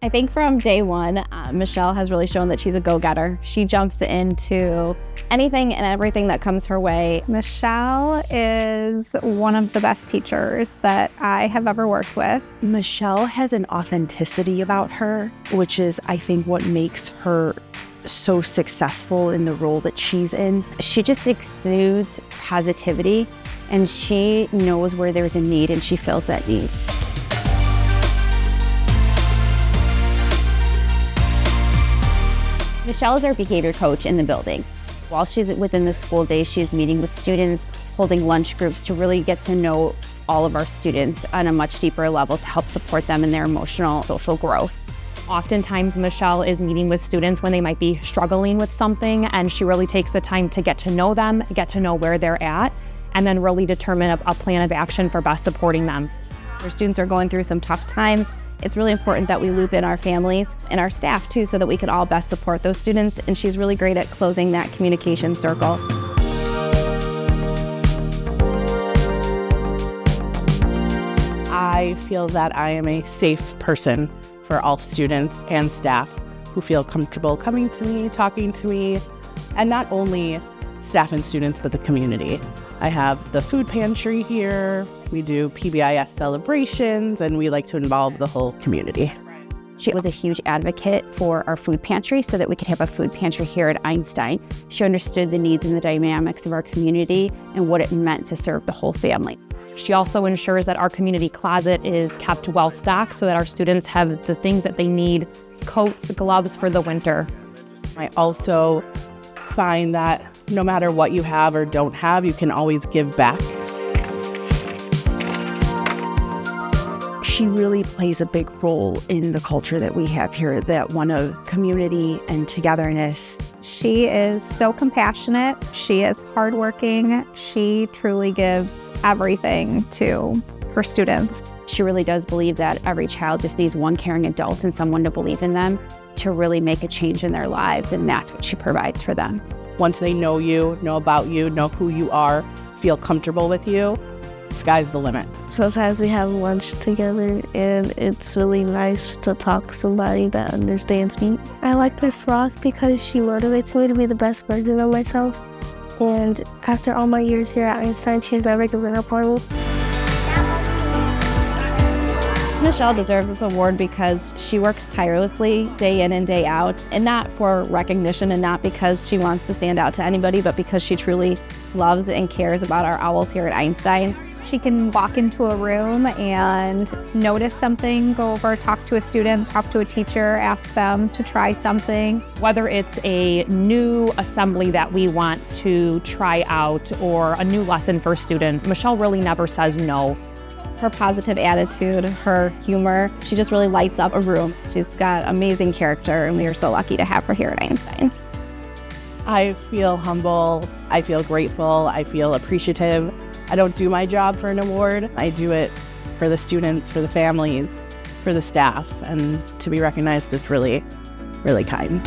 I think from day one, Michelle has really shown that she's a go-getter. She jumps into anything and everything that comes her way. Michelle is one of the best teachers that I have ever worked with. Michelle has an authenticity about her, which is, I think, what makes her so successful in the role that she's in. She just exudes positivity, and she knows where there's a need, and she fills that need. Michelle is our behavior coach in the building. While she's within the school day, she's meeting with students, holding lunch groups to really get to know all of our students on a much deeper level to help support them in their emotional, social growth. Oftentimes, Michelle is meeting with students when they might be struggling with something, and she really takes the time to get to know them, get to know where they're at, and then really determine a plan of action for best supporting them. Our students are going through some tough times. It's really important that we loop in our families and our staff too, so that we can all best support those students, and she's really great at closing that communication circle. I feel that I am a safe person for all students and staff who feel comfortable coming to me, talking to me, and not only staff and students, but the community. I have the food pantry here. We do PBIS celebrations, and we like to involve the whole community. She was a huge advocate for our food pantry so that we could have a food pantry here at Einstein. She understood the needs and the dynamics of our community and what it meant to serve the whole family. She also ensures that our community closet is kept well stocked so that our students have the things that they need, coats, gloves for the winter. I also find that no matter what you have or don't have, you can always give back. She really plays a big role in the culture that we have here, that one of community and togetherness. She is so compassionate. She is hardworking. She truly gives everything to her students. She really does believe that every child just needs one caring adult and someone to believe in them to really make a change in their lives, and that's what she provides for them. Once they know you, know about you, know who you are, feel comfortable with you, sky's the limit. Sometimes we have lunch together, and it's really nice to talk to somebody that understands me. I like Miss Roth because she motivates me to be the best version of myself. And after all my years here at Einstein, she's never given up on me. Michelle deserves this award because she works tirelessly day in and day out, and not for recognition and not because she wants to stand out to anybody, but because she truly loves and cares about our owls here at Einstein. She can walk into a room and notice something, go over, talk to a student, talk to a teacher, ask them to try something. Whether it's a new assembly that we want to try out or a new lesson for students, Michelle really never says no. Her positive attitude, her humor, she just really lights up a room. She's got amazing character, and we are so lucky to have her here at Einstein. I feel humble, I feel grateful, I feel appreciative. I don't do my job for an award. I do it for the students, for the families, for the staff, and to be recognized is really, really kind.